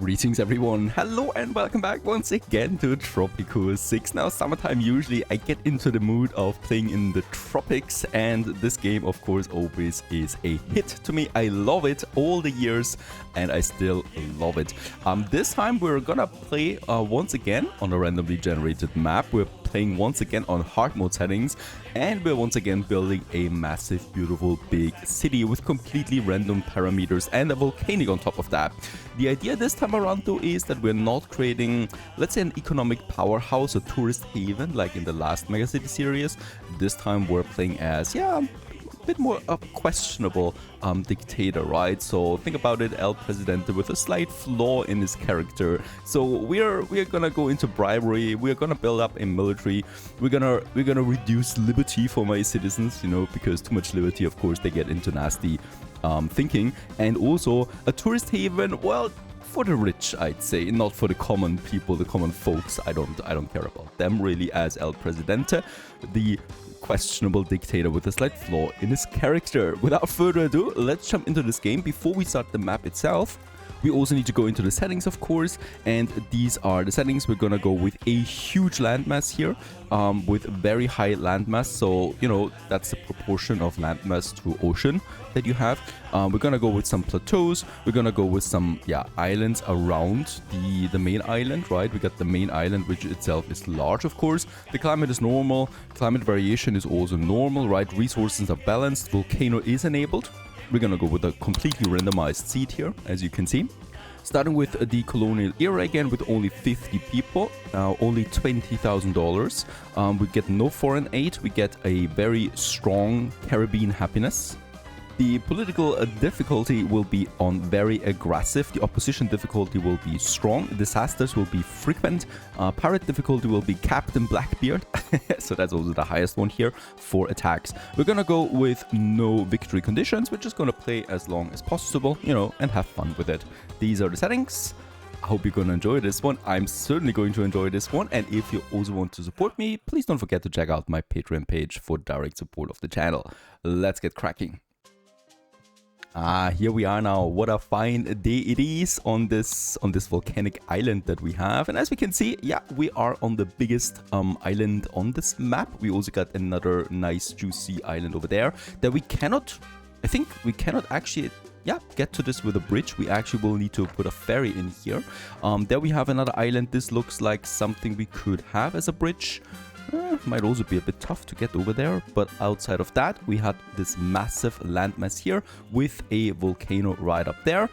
Greetings everyone, hello and welcome back once again to Tropico 6. Now summertime, usually I get into the mood of playing in the tropics, and this game of course always is a hit to me. I love it all the years and I still love it. This time we're gonna play once again on a randomly generated map. We're playing once again on hard mode settings, and we're once again building a massive, beautiful, big city with completely random parameters and a volcano on top of that. The idea this time around though is that we're not creating, let's say, an economic powerhouse or tourist haven like in the last Megacity series. This time we're playing as, a bit more a questionable dictator, right? So think about it, El Presidente with a slight flaw in his character. So we're gonna go into bribery, we're gonna build up a military, we're gonna reduce liberty for my citizens, you know, because too much liberty, of course, they get into nasty thinking. And also a tourist haven, well, for the rich, I'd say, not for the common people, the common folks. I don't care about them really, as El Presidente, the questionable dictator with a slight flaw in his character. Without further ado, let's jump into this game. Before we start the map itself, we also need to go into the settings, of course, and these are the settings. We're gonna go with a huge landmass here, with very high landmass. So, you know, that's the proportion of landmass to ocean that you have. We're gonna go with some plateaus. We're gonna go with some, islands around the main island, right? We got the main island, which itself is large, of course. The climate is normal. Climate variation is also normal, right? Resources are balanced. Volcano is enabled. We're gonna go with a completely randomized seed here, as you can see. Starting with the colonial era again with only 50 people, only $20,000. We get no foreign aid, we get a very strong Caribbean happiness. The political difficulty will be on very aggressive. The opposition difficulty will be strong. Disasters will be frequent. Pirate difficulty will be Captain Blackbeard. So that's also the highest one here for attacks. We're gonna go with no victory conditions. We're just gonna play as long as possible, you know, and have fun with it. These are the settings. I hope you're gonna enjoy this one. I'm certainly going to enjoy this one. And if you also want to support me, please don't forget to check out my Patreon page for direct support of the channel. Let's get cracking. Here we are now. What a fine day it is on this volcanic island that we have. And as we can see, we are on the biggest island on this map. We also got another nice juicy island over there that we cannot, I think we cannot actually get to this with a bridge. We actually will need to put a ferry in here. There we have another island. This looks like something we could have as a bridge. Might also be a bit tough to get over there, but outside of that, we had this massive landmass here with a volcano right up there.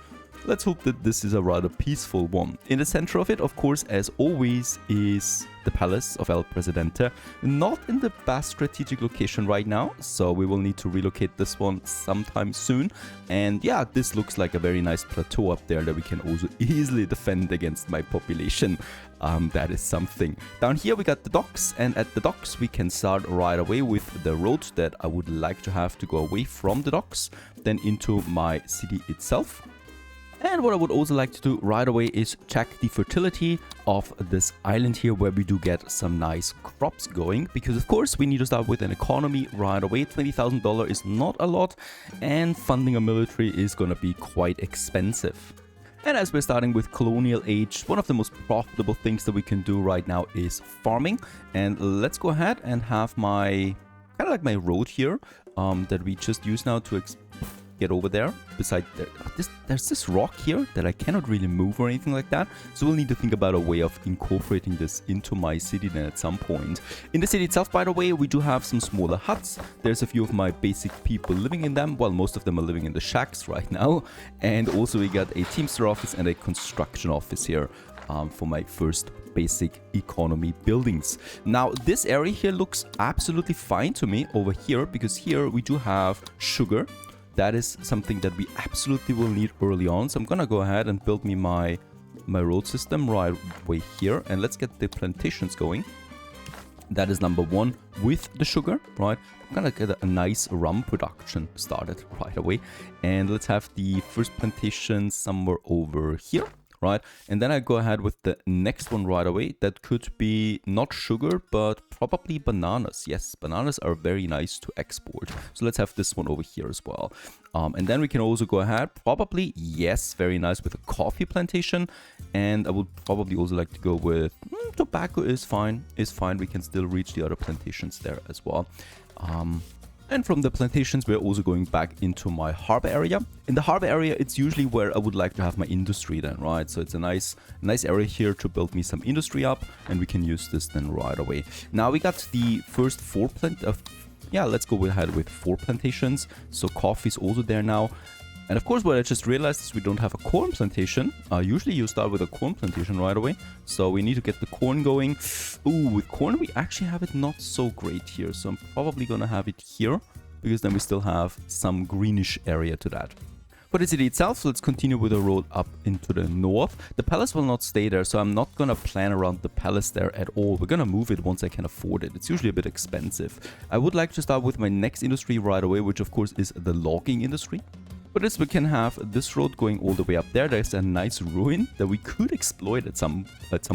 Let's hope that this is a rather peaceful one. In the center of it, of course, as always, is the palace of El Presidente. Not in the best strategic location right now, so we will need to relocate this one sometime soon. And this looks like a very nice plateau up there that we can also easily defend against my population. That is something. Down here we got the docks, and at the docks we can start right away with the road that I would like to have to go away from the docks, then into my city itself. And what I would also like to do right away is check the fertility of this island here, where we do get some nice crops going. Because of course we need to start with an economy right away. $20,000 is not a lot, and funding a military is gonna be quite expensive. And as we're starting with colonial age, one of the most profitable things that we can do right now is farming. And let's go ahead and have my, kind of like my road here, that we just use now to get over there. Beside there's this rock here that I cannot really move or anything like that, so we'll need to think about a way of incorporating this into my city then at some point. In the city itself, by the way, we do have some smaller huts. There's a few of my basic people living in them, while most of them are living in the shacks right now. And also we got a Teamster office and a construction office here, for my first basic economy buildings. Now this area here looks absolutely fine to me over here, because here we do have sugar. That is something that we absolutely will need early on. So I'm gonna go ahead and build me my road system right way here. And let's get the plantations going. That is number one with the sugar, right? I'm gonna get a nice rum production started right away. And let's have the first plantation somewhere over here. right? And then I go ahead with the next one right away. That could be not sugar, but probably bananas. Yes, bananas are very nice to export. So let's have this one over here as well. And then we can also go ahead, probably, yes, very nice with a coffee plantation. And I would probably also like to go with tobacco is fine, We can still reach the other plantations there as well. And from the plantations, we're also going back into my harbor area. In the harbor area, it's usually where I would like to have my industry then, right? So it's a nice area here to build me some industry up, and we can use this then right away. Now we got the first let's go ahead with 4 plantations. So coffee's also there now. And of course, what I just realized is we don't have a corn plantation. Usually you start with a corn plantation right away. So we need to get the corn going. Ooh, with corn, we actually have it not so great here. So I'm probably going to have it here, because then we still have some greenish area to that. For the city itself, let's continue with the road up into the north. The palace will not stay there, so I'm not going to plan around the palace there at all. We're going to move it once I can afford it. It's usually a bit expensive. I would like to start with my next industry right away, which of course is the logging industry. For this, we can have this road going all the way up there. There's a nice ruin that we could exploit at some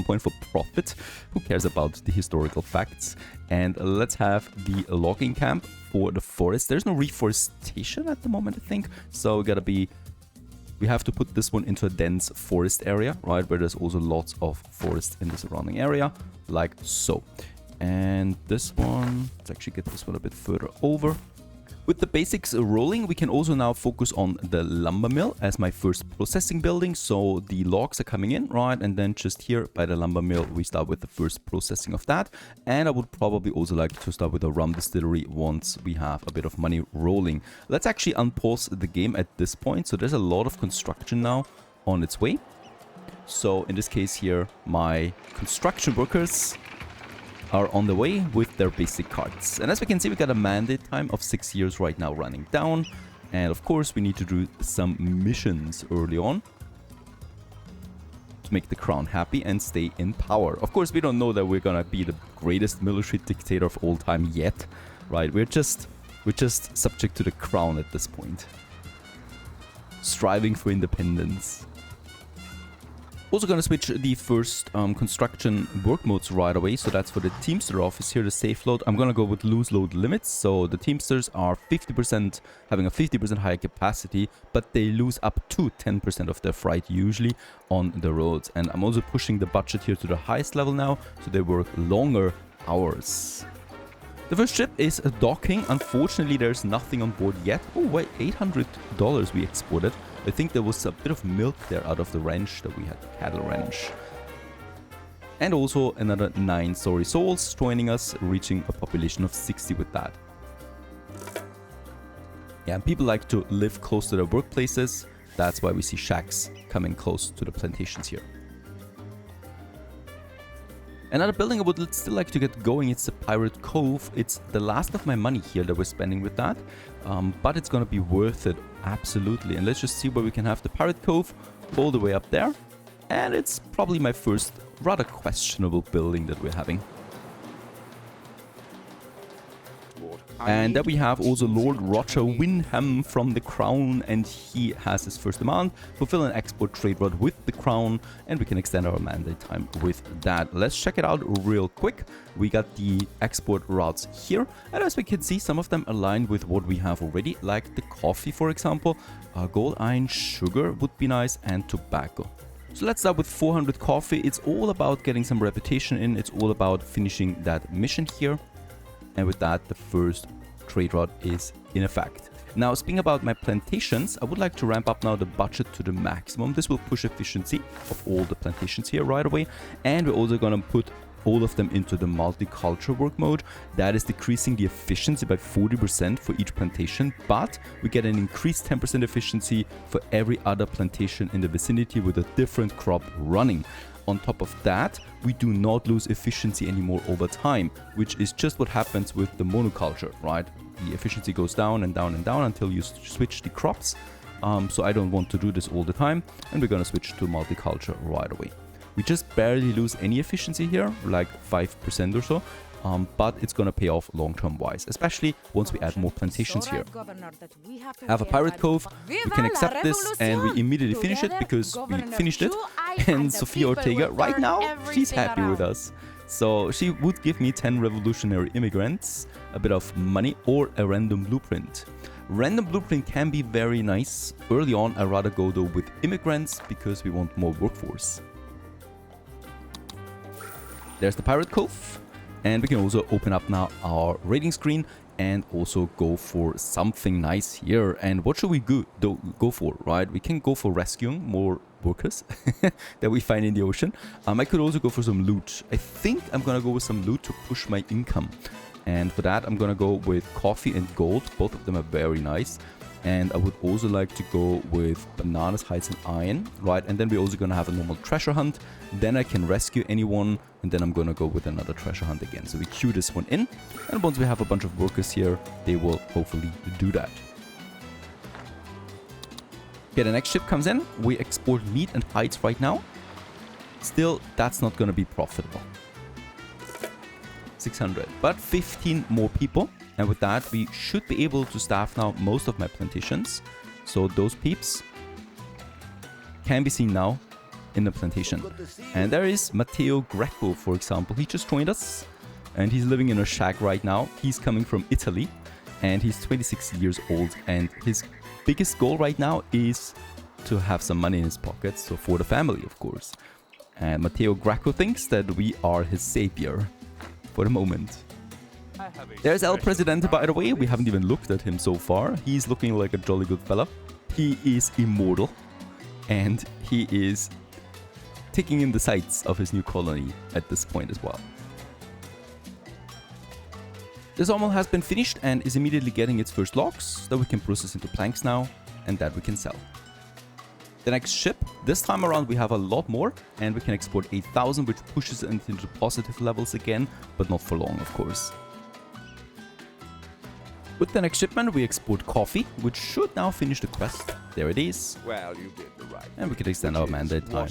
point for profit. Who cares about the historical facts? And let's have the logging camp for the forest. There's no reforestation at the moment, I think. So we have to put this one into a dense forest area, right? Where there's also lots of forest in the surrounding area, like so. And this one, let's actually get this one a bit further over. With the basics rolling, we can also now focus on the lumber mill as my first processing building. So the logs are coming in, right? And then just here by the lumber mill, we start with the first processing of that. And I would probably also like to start with a rum distillery once we have a bit of money rolling. Let's actually unpause the game at this point. So there's a lot of construction now on its way. So in this case here, my construction workers are on the way with their basic carts. And as we can see, we got a mandate time of 6 years right now running down. And of course, we need to do some missions early on to make the crown happy and stay in power. Of course, we don't know that we're gonna be the greatest military dictator of all time yet, right? We're just subject to the crown at this point, striving for independence. Also going to switch the first construction work modes right away. So that's for the Teamster office here, the safe load. I'm going to go with loose load limits. So the Teamsters are having a 50% higher capacity, but they lose up to 10% of their freight usually on the roads. And I'm also pushing the budget here to the highest level now, so they work longer hours. The first ship is docking. Unfortunately, there's nothing on board yet. Oh wait, $800 we exported. I think there was a bit of milk there out of the ranch that we had, cattle ranch. And also another 9 sorry souls joining us, reaching a population of 60 with that. Yeah, and people like to live close to their workplaces. That's why we see shacks coming close to the plantations here. Another building I would still like to get going, it's the Pirate Cove. It's the last of my money here that we're spending with that. But it's going to be worth it, absolutely. And let's just see where we can have the Pirate Cove all the way up there. And it's probably my first rather questionable building that we're having. And then we have also Lord Roger Wyndham from the Crown, and he has his first demand: fulfill an export trade route with the Crown, and we can extend our mandate time with that. Let's check it out real quick. We got the export routes here, and as we can see, some of them align with what we have already, like the coffee, for example. Gold, iron, sugar would be nice, and tobacco. So let's start with 400 coffee. It's all about getting some reputation in. It's all about finishing that mission here. And with that, the first trade route is in effect. Now, speaking about my plantations, I would like to ramp up now the budget to the maximum. This will push efficiency of all the plantations here right away. And we're also going to put all of them into the multicultural work mode. That is decreasing the efficiency by 40% for each plantation, but we get an increased 10% efficiency for every other plantation in the vicinity with a different crop running. On top of that, we do not lose efficiency anymore over time, which is just what happens with the monoculture, right? The efficiency goes down and down and down until you switch the crops. So I don't want to do this all the time, and we're going to switch to multiculture right away. We just barely lose any efficiency here, like 5% or so. but it's gonna pay off long-term wise, especially once we add more plantations here. Have a pirate cove, we can accept this and we immediately finish it because we finished it. And Sofia Ortega, right now, she's happy with us. So she would give me 10 revolutionary immigrants, a bit of money, or a random blueprint. Random blueprint can be very nice. Early on, I'd rather go though with immigrants because we want more workforce. There's the pirate cove. And we can also open up now our rating screen and also go for something nice here. And what should we go for, right? We can go for rescuing more workers that we find in the ocean. I could also go for some loot. I think I'm gonna go with some loot to push my income. And for that, I'm gonna go with coffee and gold. Both of them are very nice. And I would also like to go with bananas, hides, and iron, right? And then we're also gonna have a normal treasure hunt. Then I can rescue anyone, and then I'm gonna go with another treasure hunt again. So we queue this one in, and once we have a bunch of workers here, they will hopefully do that. Okay, the next ship comes in. We export meat and hides right now. Still, that's not gonna be profitable. 600, but 15 more people. And with that, we should be able to staff now most of my plantations. So those peeps can be seen now in the plantation. And there is Matteo Greco, for example. He just joined us and he's living in a shack right now. He's coming from Italy and he's 26 years old. And his biggest goal right now is to have some money in his pockets. So for the family, of course. And Matteo Greco thinks that we are his savior for the moment. There's El Presidente, by the way. We haven't even looked at him so far. He's looking like a jolly good fella. He is immortal. And he is taking in the sights of his new colony at this point as well. The sawmill has been finished and is immediately getting its first logs that we can process into planks now and that we can sell. The next ship, this time around we have a lot more and we can export 8,000, which pushes it into positive levels again, but not for long, of course. With the next shipment, we export coffee, which should now finish the quest. There it is. Well, you did the right. And we can extend our mandate time.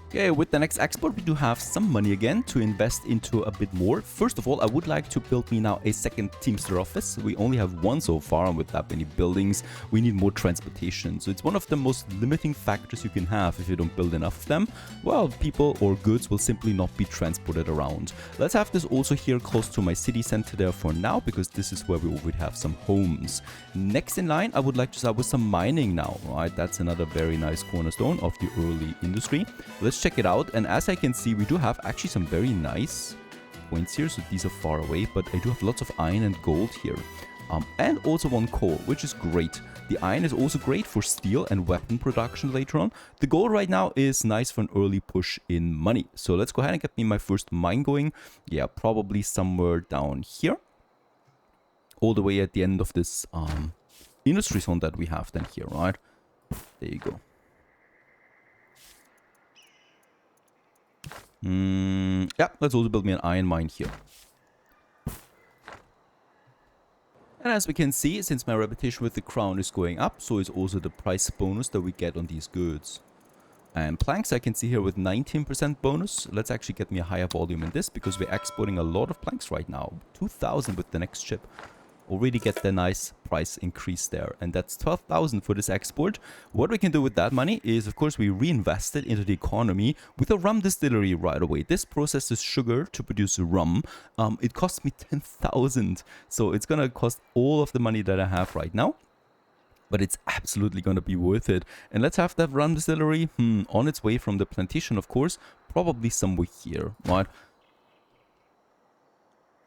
Okay, with the next export, we do have some money again to invest into a bit more. First of all, I would like to build me now a second Teamster office. We only have one so far, and with that many buildings, we need more transportation. So it's one of the most limiting factors you can have if you don't build enough of them. Well, people or goods will simply not be transported around. Let's have this also here close to my city center there for now, because this is where we already have some homes. Next in line, I would like to start with some mining now, right? That's another very nice cornerstone of the early industry. Let's check it out, and as I can see, we do have actually some very nice points here, so these are far away, but I do have lots of iron and gold here, and also one coal, which is great. The iron is also great for steel and weapon production later on. The gold right now is nice for an early push in money, so let's go ahead and get me my first mine going. Yeah, probably somewhere down here, all the way at the end of this industry zone that we have then here, right? There you go. Yeah, let's also build me an iron mine here. And as we can see, since my reputation with the crown is going up, so is also the price bonus that we get on these goods. And planks I can see here with 19% bonus. Let's actually get me a higher volume in this, because we're exporting a lot of planks right now. 2,000 with the next ship. Already get the nice price increase there, and that's 12,000 for this export. What we can do with that money is, of course, we reinvest it into the economy with a rum distillery right away. This processes sugar to produce rum. It costs me 10,000, so it's gonna cost all of the money that I have right now, but it's absolutely gonna be worth it. And let's have that rum distillery on its way from the plantation, of course, probably somewhere here, right?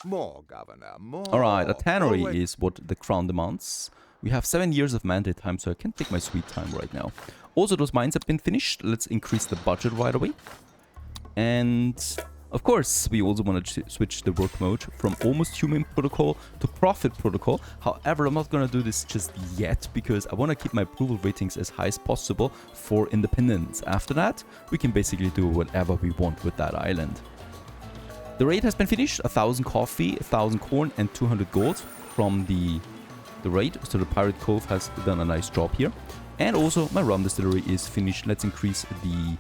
More, Governor, more. Alright, a tannery is what the crown demands. We have 7 years of mandate time, so I can take my sweet time right now. Also, those mines have been finished. Let's increase the budget right away. And, of course, we also want to switch the work mode from almost human protocol to profit protocol. However, I'm not going to do this just yet, because I want to keep my approval ratings as high as possible for independence. After that, we can basically do whatever we want with that island. The raid has been finished. 1,000 coffee, 1,000 corn, and 200 gold from the raid. So the Pirate Cove has done a nice job here. And also my rum distillery is finished. Let's increase the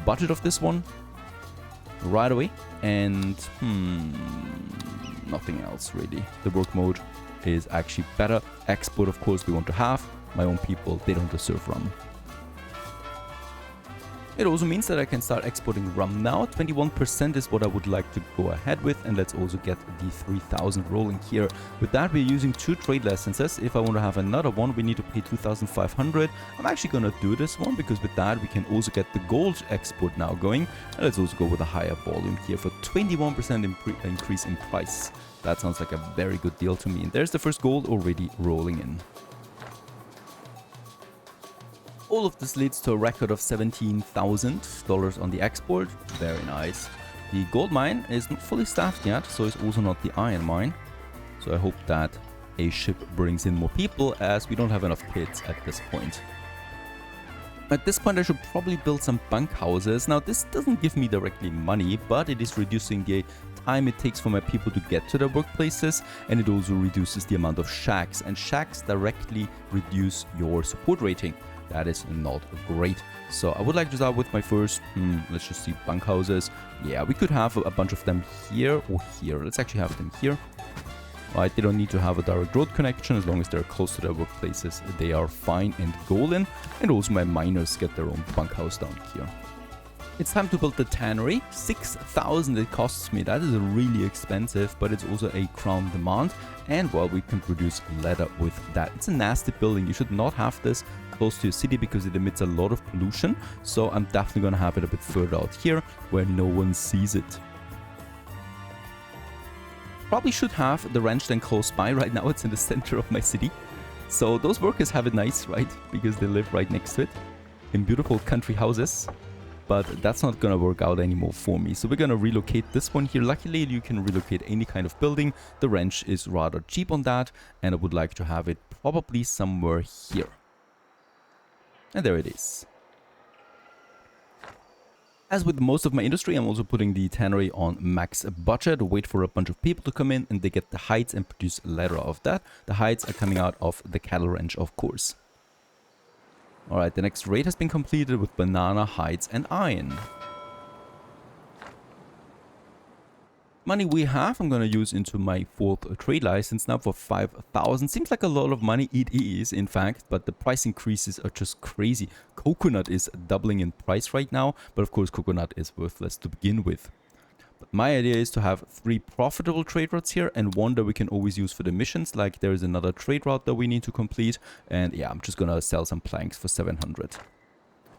budget of this one. right away. And nothing else really. The work mode is actually better. Export, of course, we want to have. My own people, they don't deserve rum. It also means that I can start exporting rum now. 21% is what I would like to go ahead with, and let's also get the 3000 rolling here. With that, we're using 2 trade licenses. If I want to have another one, we need to pay 2500. I'm actually going to do this one because with that, we can also get the gold export now going. And let's also go with a higher volume here for 21% increase in price. That sounds like a very good deal to me. And there's the first gold already rolling in. All of this leads to a record of $17,000 on the export. Very nice. The gold mine is not fully staffed yet, so it's also not the iron mine. So I hope that a ship brings in more people, as we don't have enough pits at this point. At this point, I should probably build some bunkhouses. Now, this doesn't give me directly money, but it is reducing the time it takes for my people to get to their workplaces, and it also reduces the amount of shacks, and shacks directly reduce your support rating. That is not great. So I would like to start with my first, let's just see, bunkhouses. Yeah, we could have a bunch of them here or here. Let's actually have them here. Right, they don't need to have a direct road connection. As long as they're close to their workplaces, they are fine and golden. And also my miners get their own bunkhouse down here. It's time to build the tannery. 6,000 it costs me. That is really expensive, but it's also a crown demand. And well, we can produce leather with that. It's a nasty building. You should not have this close to your city because it emits a lot of pollution. So I'm definitely going to have it a bit further out here where no one sees it. Probably should have the ranch then close by. Right now it's in the center of my city. So those workers have it nice, right? Because they live right next to it in beautiful country houses. But that's not gonna work out anymore for me. So we're gonna relocate this one here. Luckily, you can relocate any kind of building. The ranch is rather cheap on that, and I would like to have it probably somewhere here. And there it is. As with most of my industry, I'm also putting the tannery on max budget. Wait for a bunch of people to come in, and they get the hides and produce leather of that. The hides are coming out of the cattle ranch, of course. Alright, the next raid has been completed with banana, hides, and iron. Money we have, I'm gonna use into my 4th trade license now for 5,000. Seems like a lot of money. It is, in fact, but the price increases are just crazy. Coconut is doubling in price right now, but of course coconut is worthless to begin with. But my idea is to have 3 profitable trade routes here and 1 that we can always use for the missions. Like there is another trade route that we need to complete. And yeah, I'm just gonna sell some planks for 700.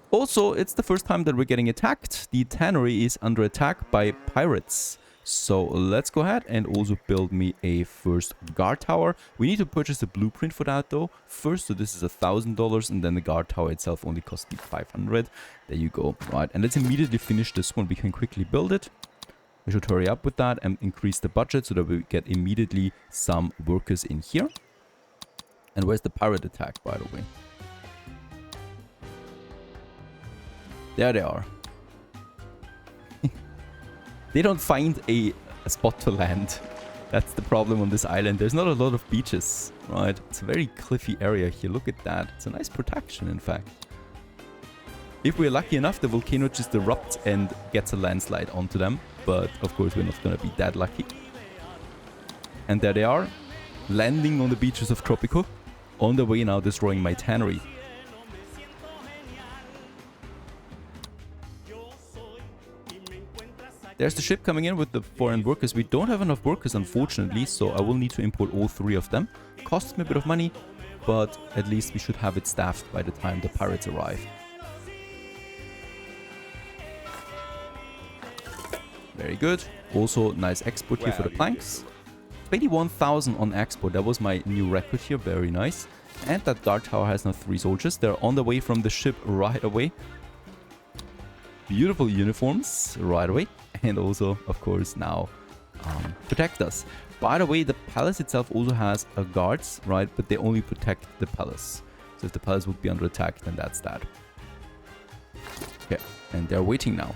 Also, it's the first time that we're getting attacked. The tannery is under attack by pirates. So let's go ahead and also build me a first guard tower. We need to purchase a blueprint for that though. First, so this is $1,000, and then the guard tower itself only cost me 500. There you go. Right, and let's immediately finish this one. We can quickly build it. We should hurry up with that and increase the budget so that we get immediately some workers in here. And where's the pirate attack, by the way? There they are. They don't find a spot to land. That's the problem on this island. There's not a lot of beaches, right? It's a very cliffy area here. Look at that. It's a nice protection, in fact. If we're lucky enough, the volcano just erupts and gets a landslide onto them. But, of course, we're not going to be that lucky. And there they are, landing on the beaches of Tropico. On the way now, destroying my tannery. There's the ship coming in with the foreign workers. We don't have enough workers, unfortunately, so I will need to import all 3 of them. Costs me a bit of money, but at least we should have it staffed by the time the pirates arrive. Very good. Also, nice export here for the planks. 21,000 on export. That was my new record here. Very nice. And that guard tower has now 3 soldiers. They're on the way from the ship right away. Beautiful uniforms right away. And also, of course, now protect us. By the way, the palace itself also has guards, right? But they only protect the palace. So if the palace would be under attack, then that's that. Okay, and they're waiting now.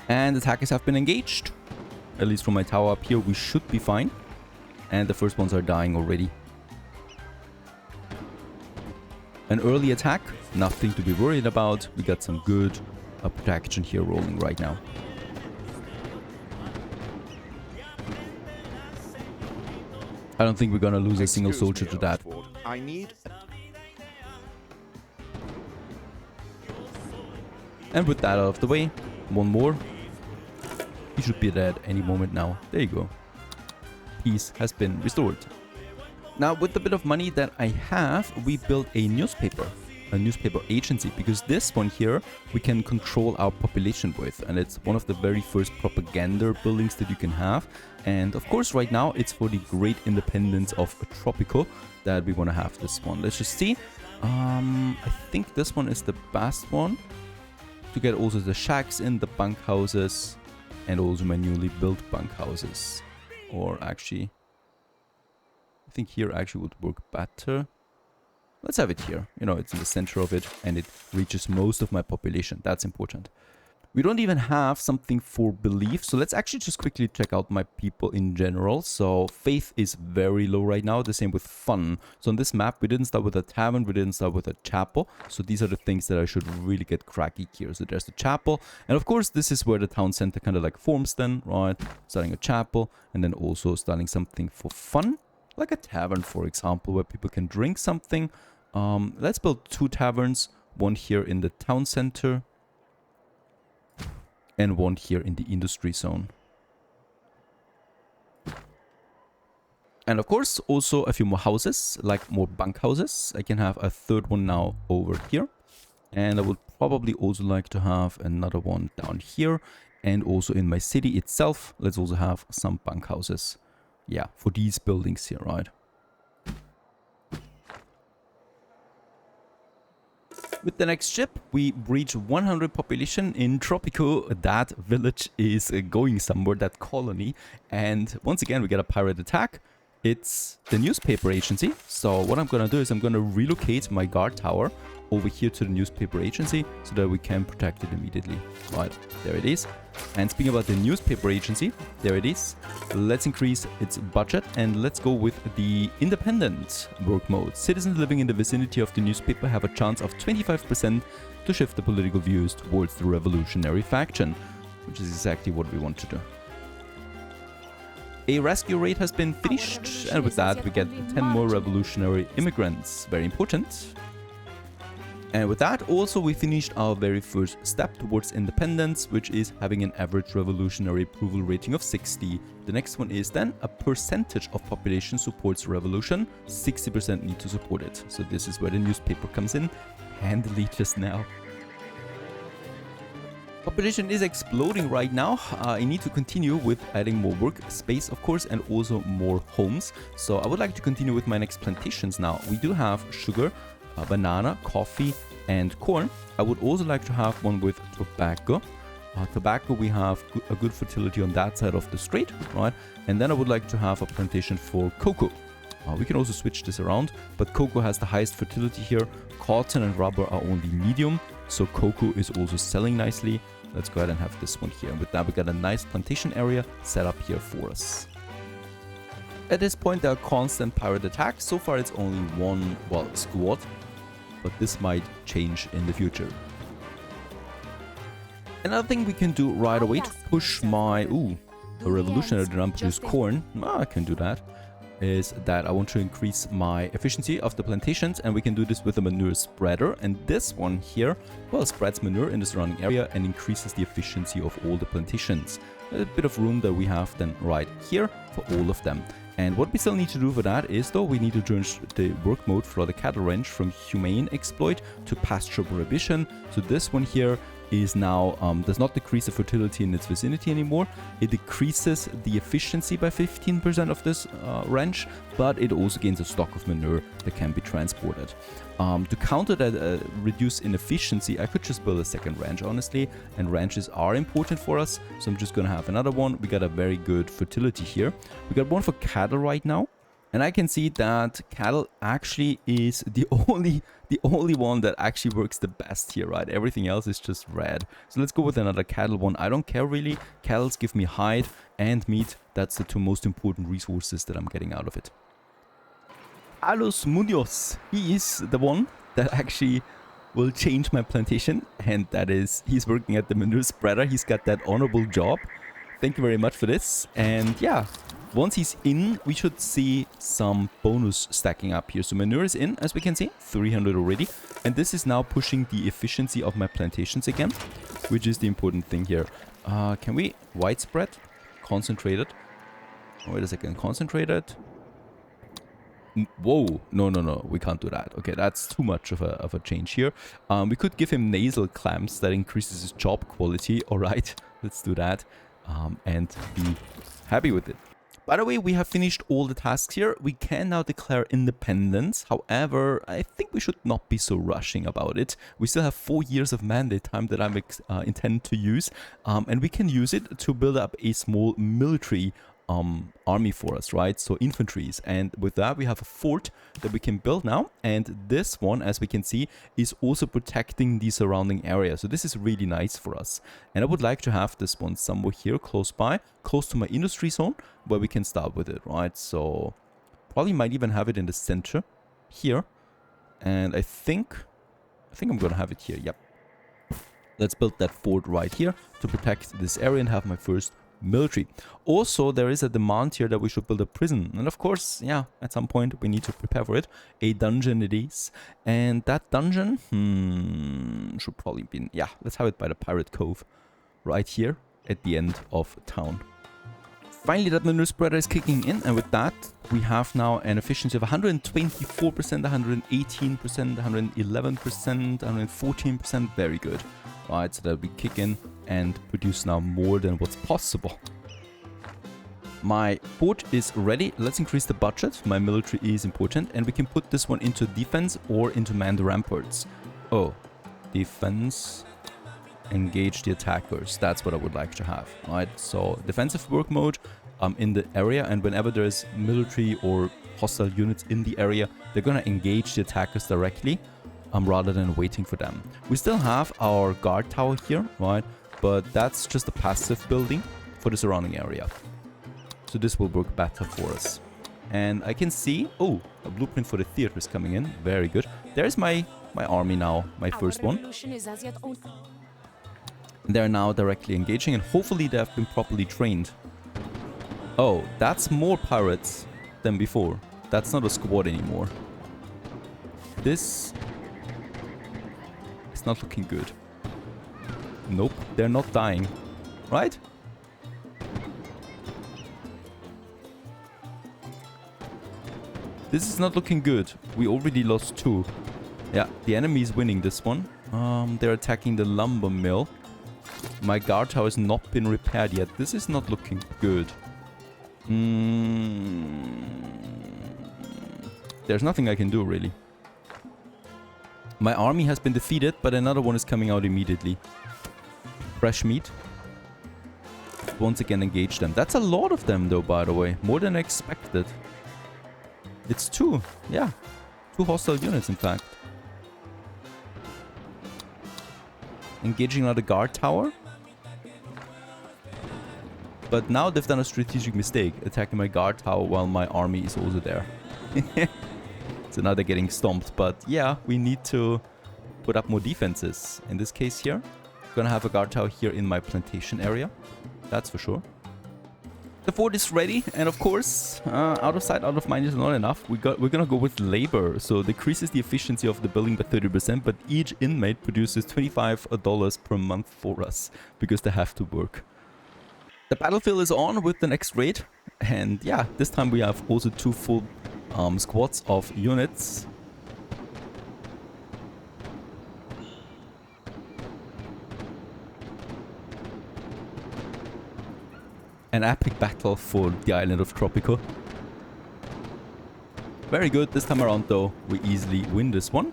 And attackers have been engaged. At least from my tower up here, we should be fine. And the first ones are dying already. An early attack, nothing to be worried about. We got some good protection here rolling right now. I don't think we're gonna lose a single soldier to that. I need... And with that out of the way, one more. He should be dead any moment now. There you go. Peace has been restored. Now, with the bit of money that I have, we built a newspaper agency, because this one here we can control our population with, and it's one of the very first propaganda buildings that you can have. And of course, right now it's for the great independence of Tropico that we want to have this one. Let's just see. I think this one is the best one to get also the shacks in, the bunkhouses, and also my newly built bunkhouses. Or actually, I think here actually would work better. Let's have it here. You know, it's in the center of it and it reaches most of my population. That's important. We don't even have something for belief. So let's actually just quickly check out my people in general. So faith is very low right now. The same with fun. So on this map, we didn't start with a tavern. We didn't start with a chapel. So these are the things that I should really get cracky here. So there's the chapel. And of course, this is where the town center kind of like forms then, right? Starting a chapel and then also starting something for fun. Like a tavern, for example, where people can drink something. Let's build 2 taverns. One here in the town center. And one here in the industry zone. And of course, also a few more houses, like more bunkhouses. I can have a third one now over here. And I would probably also like to have another one down here. And also in my city itself, let's also have some bunkhouses. Yeah, for these buildings here, right? With the next ship, we reach 100 population in Tropico. That village is going somewhere, that colony. And once again, we get a pirate attack. It's the newspaper agency. So what I'm going to do is I'm going to relocate my guard tower over here to the newspaper agency so that we can protect it immediately. Right, there it is. And speaking about the newspaper agency, there it is. Let's increase its budget and let's go with the independent work mode. Citizens living in the vicinity of the newspaper have a chance of 25% to shift the political views towards the revolutionary faction, which is exactly what we want to do. A rescue raid has been finished, and with that we get 10 more revolutionary immigrants. Very important. And with that, also we finished our very first step towards independence, which is having an average revolutionary approval rating of 60. The next one is then a percentage of population supports revolution. 60% need to support it. So this is where the newspaper comes in handily just now. Population is exploding right now. I need to continue with adding more work space, of course, and also more homes. So I would like to continue with my next plantations now. We do have sugar, banana, coffee, and corn. I would also like to have one with tobacco. Tobacco, we have a good fertility on that side of the strait, right? And then I would like to have a plantation for cocoa. We can also switch this around, but cocoa has the highest fertility here. Cotton and rubber are only medium, so cocoa is also selling nicely. Let's go ahead and have this one here. And with that, we got a nice plantation area set up here for us. At this point, there are constant pirate attacks. So far, it's only one, well, squad, but this might change in the future. Another thing we can do right away to push my, a revolutionary did not produce corn. I can do that. Is that I want to increase my efficiency of the plantations, and we can do this with a manure spreader. And this one here, well, spreads manure in the surrounding area and increases the efficiency of all the plantations. A bit of room that we have then right here for all of them. And what we still need to do for that is, though, we need to change the work mode for the cattle ranch from humane exploit to pasture prohibition. So this one here is now does not decrease the fertility in its vicinity anymore. It decreases the efficiency by 15% of this ranch, but it also gains a stock of manure that can be transported. To counter that reduce inefficiency, I could just build a second ranch, honestly, and ranches are important for us, so I'm just gonna have another one. We got a very good fertility here. We got one for cattle right now. And I can see that cattle actually is the only one that actually works the best here, right? Everything else is just red. So let's go with another cattle one. I don't care really. Cattle give me hide and meat. That's the 2 most important resources that I'm getting out of it. Carlos Munoz, he is the one that actually will change my plantation, and that is he's working at the manure spreader. He's got that honorable job. Thank you very much for this. And yeah, once he's in, we should see some bonus stacking up here. So manure is in, as we can see, 300 already. And this is now pushing the efficiency of my plantations again, which is the important thing here. Can we widespread? Concentrated. Wait a second, concentrated. Whoa, no, we can't do that. Okay, that's too much of a change here. We could give him nasal clamps, that increases his job quality. All right, let's do that and be happy with it. By the way, we have finished all the tasks here. We can now declare independence. However, I think we should not be so rushing about it. We still have 4 years of mandate time that I intend to use, and we can use it to build up a small military army for us, right? So infantries, and with that we have a fort that we can build now, and this one, as we can see, is also protecting the surrounding area. So this is really nice for us, and I would like to have this one somewhere here close by, close to my industry zone, where we can start with it, right? So probably might even have it in the center here, and I think I'm gonna have it here. Yep, let's build that fort right here to protect this area and have my first military. Also, there is a demand here that we should build a prison, and of course, yeah, at some point we need to prepare for it. A dungeon it is, and that dungeon should probably be, yeah, let's have it by the pirate cove right here at the end of town. Finally, that manure spreader is kicking in, and with that we have now an efficiency of 124%, 118%, 111%, 114%. Very good. Right, so that we kick in and produce now more than what's possible. My fort is ready. Let's increase the budget. My military is important, and we can put this one into defense or into manned ramparts. Oh, defense, engage the attackers. That's what I would like to have. Right, so defensive work mode in the area, and whenever there's military or hostile units in the area, they're gonna engage the attackers directly. Rather than waiting for them. We still have our guard tower here, right? But that's just a passive building for the surrounding area. So this will work better for us. And I can see, oh, a blueprint for the theater is coming in. Very good. There's my army now, my first one. They're now directly engaging, and hopefully they have been properly trained. Oh, that's more pirates than before. That's not a squad anymore. This not looking good. Nope, they're not dying, right? This is not looking good. We already lost 2. Yeah, the enemy is winning this one. They're attacking the lumber mill. My guard tower has not been repaired yet. This is not looking good. There's nothing I can do, really. My army has been defeated, but another one is coming out immediately. Fresh meat. Once again, engage them. That's a lot of them, though, by the way. More than I expected. It's 2. Yeah. 2 hostile units, in fact. Engaging another guard tower. But now they've done a strategic mistake, attacking my guard tower while my army is also there. So now they're getting stomped, but yeah, we need to put up more defenses. In this case here, I'm gonna have a guard tower here in my plantation area. That's for sure. The fort is ready, and of course, out of sight, out of mind is not enough. We're gonna go with labor. So decreases the efficiency of the building by 30%, but each inmate produces $25 per month for us, because they have to work. The battlefield is on with the next raid, and yeah, this time we have also 2 full squads of units. An epic battle for the island of Tropico. Very good. This time around, though, we easily win this one.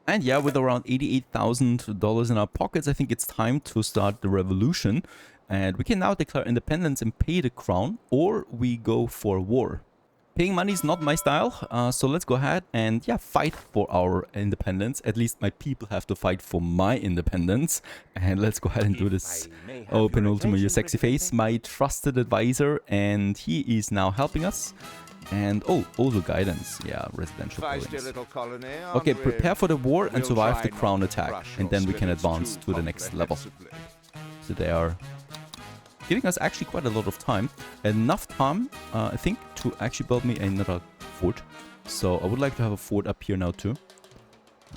And yeah, with around $88,000 in our pockets, I think it's time to start the revolution. And we can now declare independence and pay the crown, or we go for war. Paying money is not my style, so let's go ahead and yeah, fight for our independence. At least my people have to fight for my independence. And let's go ahead and do this. Oh, Penultimo, your sexy face, my trusted advisor, and he is now helping us. And oh, also guidance, yeah, residential buildings. Okay, prepare for the war and survive the crown attack, and then we can advance to the next level. So they are giving us actually quite a lot of time. Enough time, I think, to actually build me another fort. So I would like to have a fort up here now too.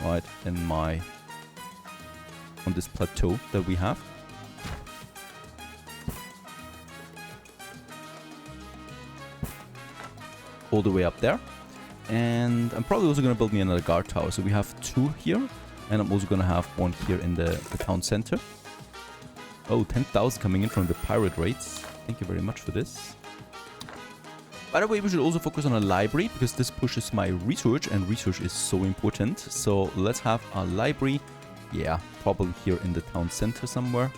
Right, on this plateau that we have. All the way up there. And I'm probably also going to build me another guard tower. So we have 2 here. And I'm also going to have 1 here in the town center. Oh, 10,000 coming in from the pirate raids. Thank you very much for this. By the way, we should also focus on a library, because this pushes my research, and research is so important. So let's have a library. Yeah, probably here in the town center somewhere.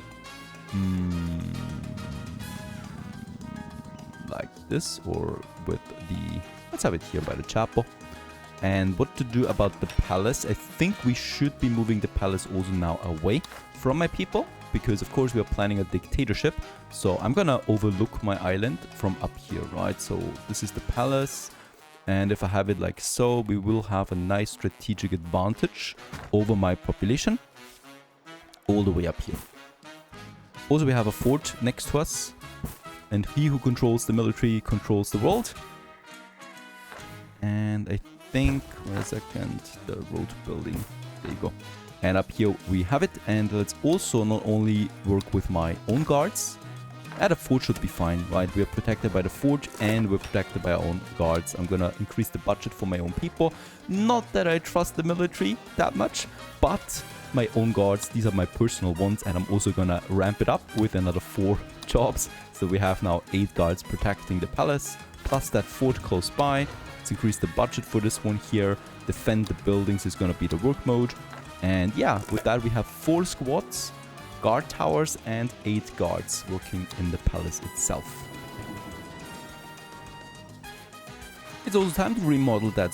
Like this, or with the... Let's have it here by the chapel. And what to do about the palace? I think we should be moving the palace also now away from my people, because of course we are planning a dictatorship. So I'm gonna overlook my island from up here, right? So this is the palace, and if I have it like so, we will have a nice strategic advantage over my population all the way up here. Also, we have a fort next to us, and he who controls the military controls the world. And I think, wait a second, the road building, there you go. And up here we have it, and let's also not only work with my own guards. The fort should be fine, right? We are protected by the fort and we're protected by our own guards. I'm gonna increase the budget for my own people. Not that I trust the military that much, but my own guards, these are my personal ones, and I'm also gonna ramp it up with another 4 jobs. So we have now 8 guards protecting the palace, plus that fort close by. Let's increase the budget for this one here. Defend the buildings is gonna be the work mode. And yeah, with that we have 4 squads, guard towers, and 8 guards working in the palace itself. It's also time to remodel that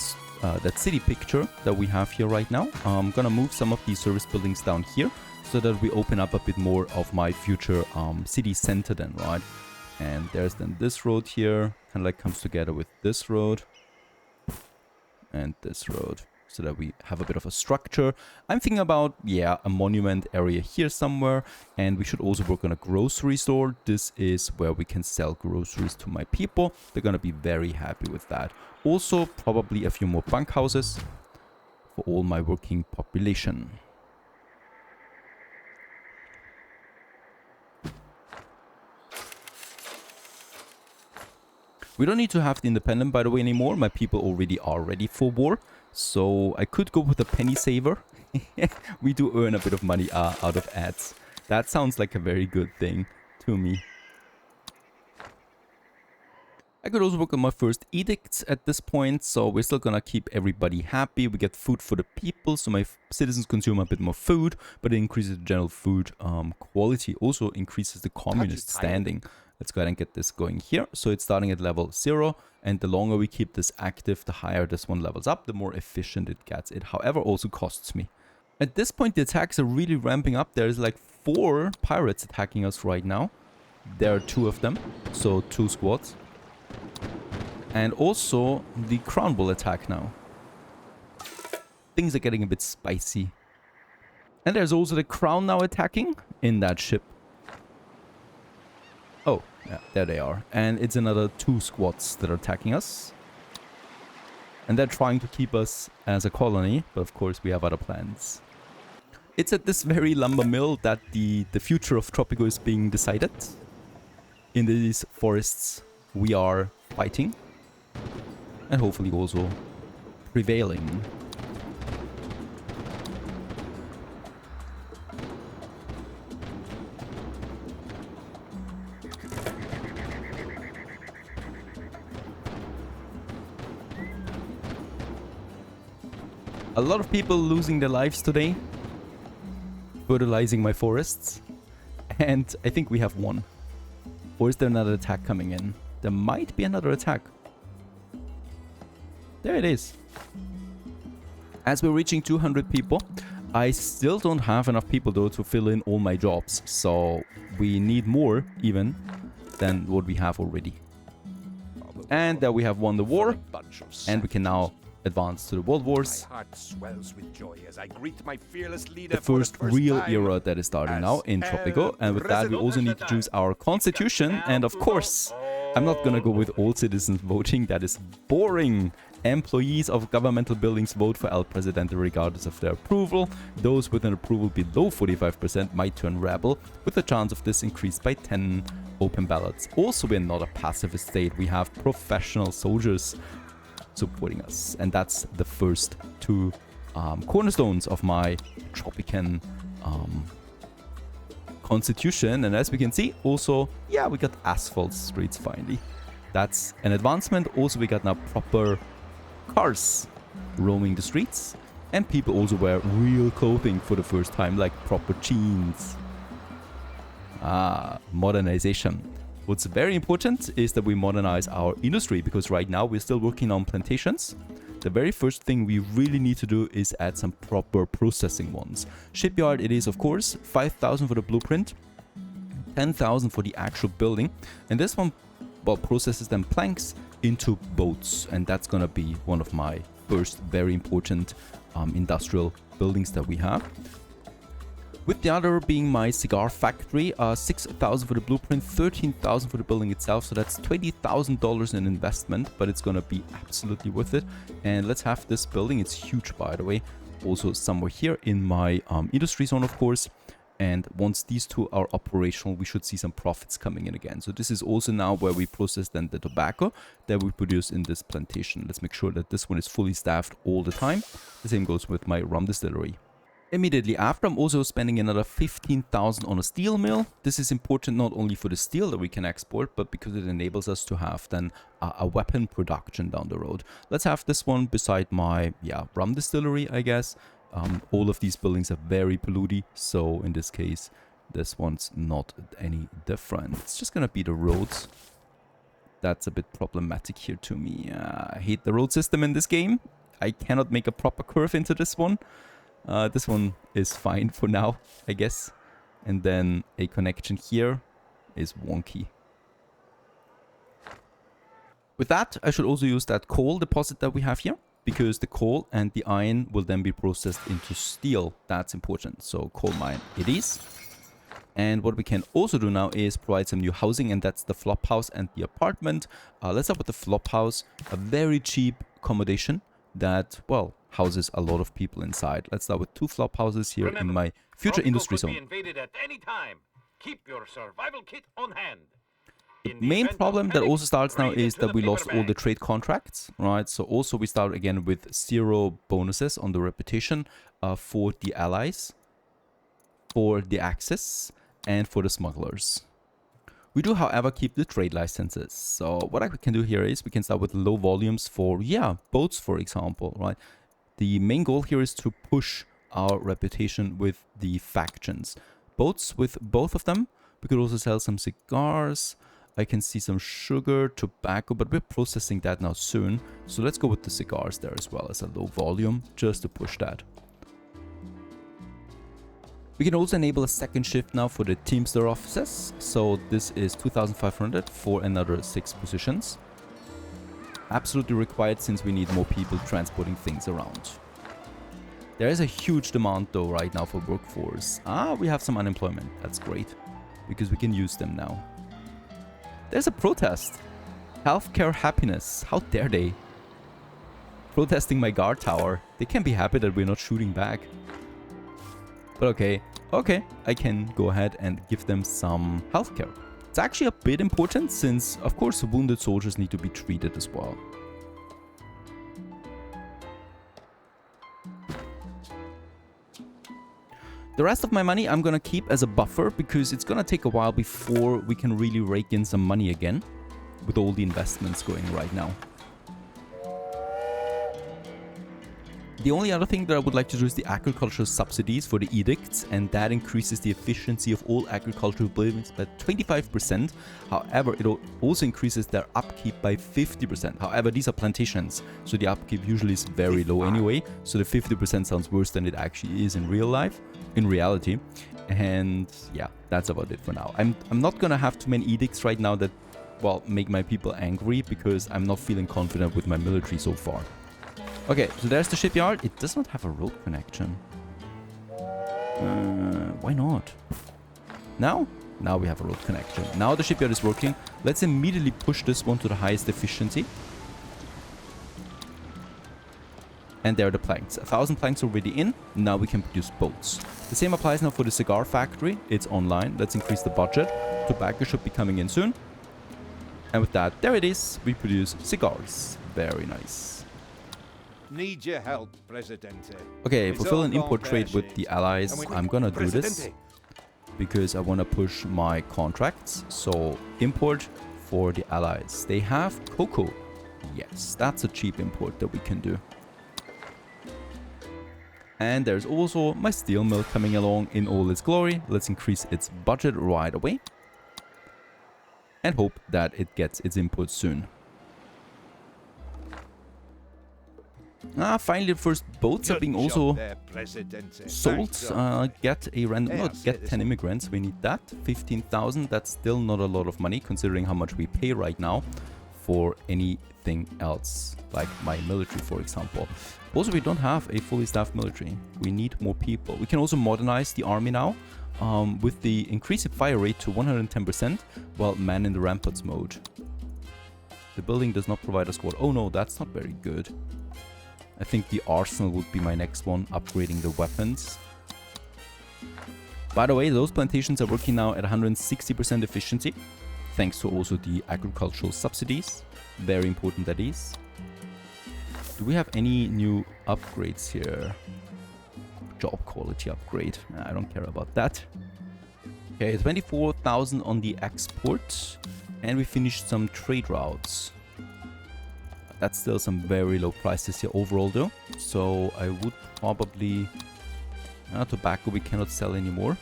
city picture that we have here right now. I'm gonna move some of these service buildings down here so that we open up a bit more of my future city center then, right? And there's then this road here, kind of like comes together with this road and this road, so that we have a bit of a structure. I'm thinking about, yeah, a monument area here somewhere, and we should also work on a grocery store. This is where we can sell groceries to my people. They're gonna be very happy with that. Also, probably a few more bunkhouses for all my working population. We don't need to have the independent, by the way, anymore. My people already are ready for war. So I could go with a penny saver. We do earn a bit of money out of ads. That sounds like a very good thing to me. I could also work on my first edicts at this point. So we're still gonna keep everybody happy. We get food for the people, so my citizens consume a bit more food, but it increases the general food quality. Also increases the communist standing. Let's go ahead and get this going here. So it's starting at level 0, and the longer we keep this active, the higher this one levels up, the more efficient it gets. It, however, also costs me. At this point, the attacks are really ramping up. There's like 4 pirates attacking us right now. There are 2 of them, so 2 squads. And also, the crown will attack now. Things are getting a bit spicy. And there's also the crown now attacking in that ship. Oh, yeah, there they are. And it's another 2 squads that are attacking us. And they're trying to keep us as a colony, but of course we have other plans. It's at this very lumber mill that the future of Tropico is being decided. In these forests we are fighting. And hopefully also prevailing. A lot of people losing their lives today, fertilizing my forests, and I think we have won. Or is there another attack coming in? There might be another attack. There it is. As we're reaching 200 people, I still don't have enough people though to fill in all my jobs. So we need more even than what we have already. And there we have won the war. And we can now advance to the World Wars. My heart swells with joy as I greet my fearless leader The first real era that is starting now in Tropico. And with that, we also need to choose our constitution. And of course, I'm not gonna go with all citizens voting. That is boring. Employees of governmental buildings vote for El Presidente regardless of their approval. Those with an approval below 45% might turn rebel, with a chance of this increased by 10 open ballots. Also, we're not a pacifist state. We have professional soldiers supporting us. And that's the first two cornerstones of my Tropican constitution. And as we can see, also, yeah, we got asphalt streets finally. That's an advancement. Also, we got now proper cars roaming the streets. And people also wear real clothing for the first time, like proper jeans. Modernization. What's very important is that we modernize our industry, because right now we're still working on plantations. The very first thing we really need to do is add some proper processing ones. Shipyard it is, of course, 5,000 for the blueprint, 10,000 for the actual building. And this one, well, processes them planks into boats. And that's gonna be one of my first very important industrial buildings that we have. With the other being my cigar factory, 6,000 for the blueprint, 13,000 for the building itself. So that's $20,000 in investment, but it's gonna be absolutely worth it. And let's have this building. It's huge, by the way. Also somewhere here in my industry zone, of course. And once these two are operational, we should see some profits coming in again. So this is also now where we process then the tobacco that we produce in this plantation. Let's make sure that this one is fully staffed all the time. The same goes with my rum distillery. Immediately after, I'm also spending another 15,000 on a steel mill. This is important not only for the steel that we can export, but because it enables us to have then a weapon production down the road. Let's have this one beside my rum distillery, I guess. All of these buildings are very polluted, so in this case, this one's not any different. It's just gonna be the roads. That's a bit problematic here to me. I hate the road system in this game. I cannot make a proper curve into this one. This one is fine for now, I guess. And then a connection here is wonky. With that, I should also use that coal deposit that we have here, because the coal and the iron will then be processed into steel. That's important. So coal mine it is. And what we can also do now is provide some new housing, and that's the flop house and the apartment. Let's start with the flop house. A very cheap accommodation that, well, houses a lot of people inside. Let's start with 2 flop houses here in my future industry zone. Keep your survival kit on hand. The main problem that also starts now is that we lost all the trade contracts, right? So also we start again with 0 bonuses on the reputation for the allies, for the access, and for the smugglers. We do, however, keep the trade licenses. So what I can do here is we can start with low volumes for, boats, for example, right? The main goal here is to push our reputation with the factions. Boats with both of them. We could also sell some cigars. I can see some sugar, tobacco, but we're processing that now soon. So let's go with the cigars there as well as a low volume, just to push that. We can also enable a second shift now for the Teamster offices. So this is 2,500 for another 6 positions. Absolutely required since we need more people transporting things around. There is a huge demand though right now for workforce. We have some unemployment. That's great, because we can use them now. There's a protest. Healthcare happiness. How dare they? Protesting my guard tower. They can be happy that we're not shooting back. But okay, I can go ahead and give them some healthcare. It's actually a bit important since, of course, wounded soldiers need to be treated as well. The rest of my money I'm gonna keep as a buffer, because it's gonna take a while before we can really rake in some money again with all the investments going right now. The only other thing that I would like to do is the agricultural subsidies for the edicts, and that increases the efficiency of all agricultural buildings by 25%. However, it also increases their upkeep by 50%. However, these are plantations, so the upkeep usually is very low anyway, so the 50% sounds worse than it actually is in real life, in reality. And yeah, that's about it for now. I'm not gonna have too many edicts right now that, well, make my people angry, because I'm not feeling confident with my military so far. Okay, so there's the shipyard. It does not have a road connection. Why not? Now? Now we have a road connection. Now the shipyard is working. Let's immediately push this one to the highest efficiency. And there are the planks. 1,000 planks already in. Now we can produce boats. The same applies now for the cigar factory. It's online. Let's increase the budget. Tobacco should be coming in soon. And with that, there it is. We produce cigars. Very nice. Need your help, Presidente. Okay, It's fulfill all an import gone trade with the pear-shaped. allies. I'm gonna do this Presidente. because I want to push my contracts. So import for the allies. They have cocoa. Yes, that's a cheap import that we can do. And there's also my steel mill coming along in all its glory. Let's increase its budget right away. And hope that it gets its input soon. Finally the first boats are being Good also job there, Presidente. sold. Thanks, Get a random, Yeah, get 10 immigrants. We need that. 15,000. That's still not a lot of money considering how much we pay right now for anything else, like my military, for example. Also, we don't have a fully staffed military. We need more people. We can also modernize the army now with the increased fire rate to 110% while man in the ramparts mode. The building does not provide a squad. Oh no, that's not very good. I think the arsenal would be my next one, upgrading the weapons. By the way, those plantations are working now at 160% efficiency, thanks to also the agricultural subsidies. Very important that is. Do we have any new upgrades here? Job quality upgrade. I don't care about that. Okay, 24,000 on the export. And we finished some trade routes. That's still some very low prices here overall though. So I would probably... tobacco we cannot sell anymore.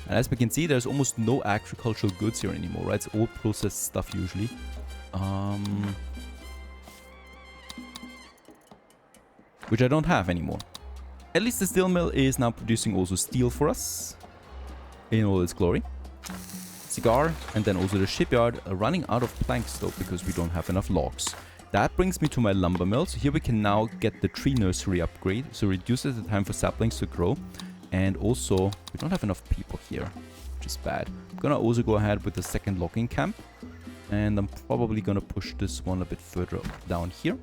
And as we can see, there's almost no agricultural goods here anymore, right? It's all processed stuff usually. Which I don't have anymore. At least the steel mill is now producing also steel for us. In all its glory. Cigar, and then also the shipyard running out of planks though, because we don't have enough logs. That brings me to my lumber mill. So here we can now get the tree nursery upgrade. So reduces the time for saplings to grow. And also, we don't have enough people here, which is bad. I'm gonna also go ahead with the second logging camp. And I'm probably gonna push this one a bit further down here.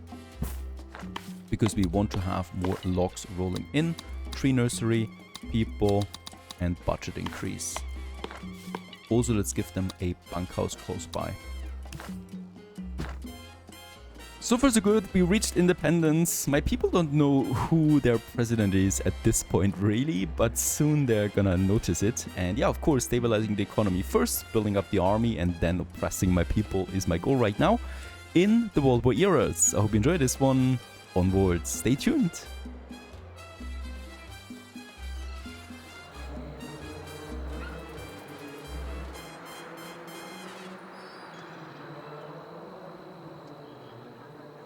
Because we want to have more logs rolling in. Tree nursery, people, and budget increase. Also, let's give them a bunkhouse close by. So far so good, we reached independence. My people don't know who their president is at this point really, but soon they're gonna notice it. And yeah, of course, stabilizing the economy first, building up the army, and then oppressing my people is my goal right now in the World War eras. I hope you enjoyed this one. Onwards, stay tuned.